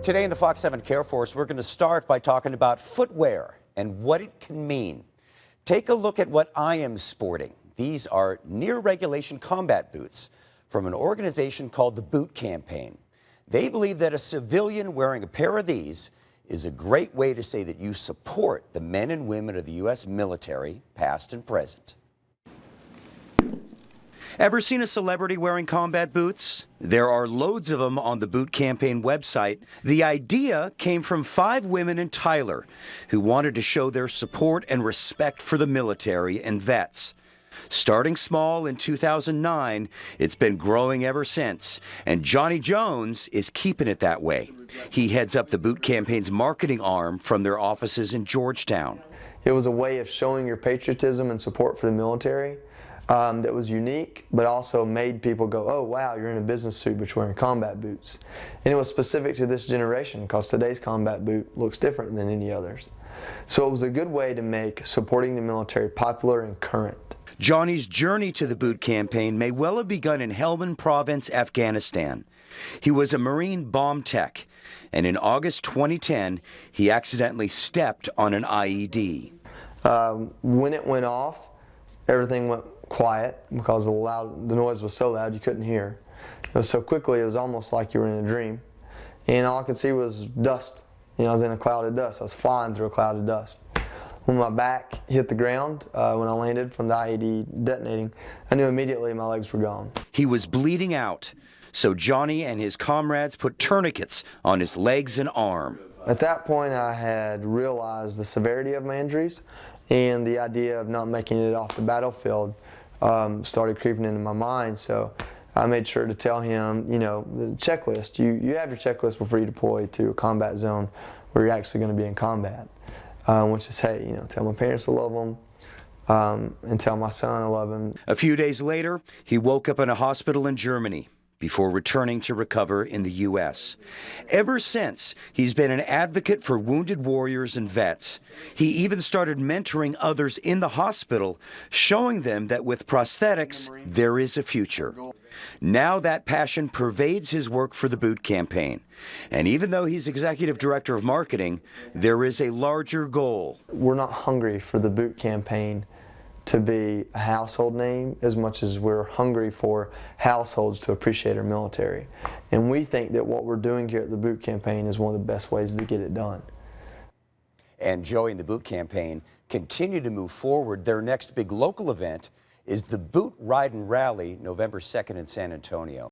Today in the Fox 7 Care Force, we're going to start by talking about footwear and what it can mean. Take a look at what I am sporting. These are near-regulation combat boots from an organization called the Boot Campaign. They believe that a civilian wearing a pair of these is a great way to say that you support the men and women of the U.S. military, past and present. Ever seen a celebrity wearing combat boots? There are loads of them on the Boot Campaign website. The idea came from 5 women in Tyler who wanted to show their support and respect for the military and vets. Starting small in 2009, it's been growing ever since, and Johnny Jones is keeping it that way. He heads up the Boot Campaign's marketing arm from their offices in Georgetown. It was a way of showing your patriotism and support for the military. That was unique, but also made people go, oh wow, you're in a business suit but you're wearing combat boots. And it was specific to this generation because today's combat boot looks different than any others. So it was a good way to make supporting the military popular and current. Johnny's journey to the Boot Campaign may well have begun in Helmand Province, Afghanistan. He was a Marine bomb tech, and in August 2010, he accidentally stepped on an IED. When it went off, everything went quiet because the noise was so loud you couldn't hear. It was so quickly, it was almost like you were in a dream. And all I could see was dust. I was in a cloud of dust. I was flying through a cloud of dust. When my back hit the ground, when I landed from the IED detonating, I knew immediately my legs were gone. He was bleeding out, so Johnny and his comrades put tourniquets on his legs and arm. At that point, I had realized the severity of my injuries, and the idea of not making it off the battlefield started creeping into my mind. So I made sure to tell him, the checklist. You have your checklist before you deploy to a combat zone where you're actually going to be in combat. Which is, hey, tell my parents I love them, and tell my son I love him. A few days later, he woke up in a hospital in Germany before returning to recover in the U.S. Ever since, he's been an advocate for wounded warriors and vets. He even started mentoring others in the hospital, showing them that with prosthetics, there is a future. Now that passion pervades his work for the Boot Campaign. And even though he's executive director of marketing, there is a larger goal. We're not hungry for the Boot Campaign to be a household name as much as we're hungry for households to appreciate our military. And we think that what we're doing here at the Boot Campaign is one of the best ways to get it done. And Joey and the Boot Campaign continue to move forward. Their next big local event is the Boot Ride and Rally, November 2nd in San Antonio.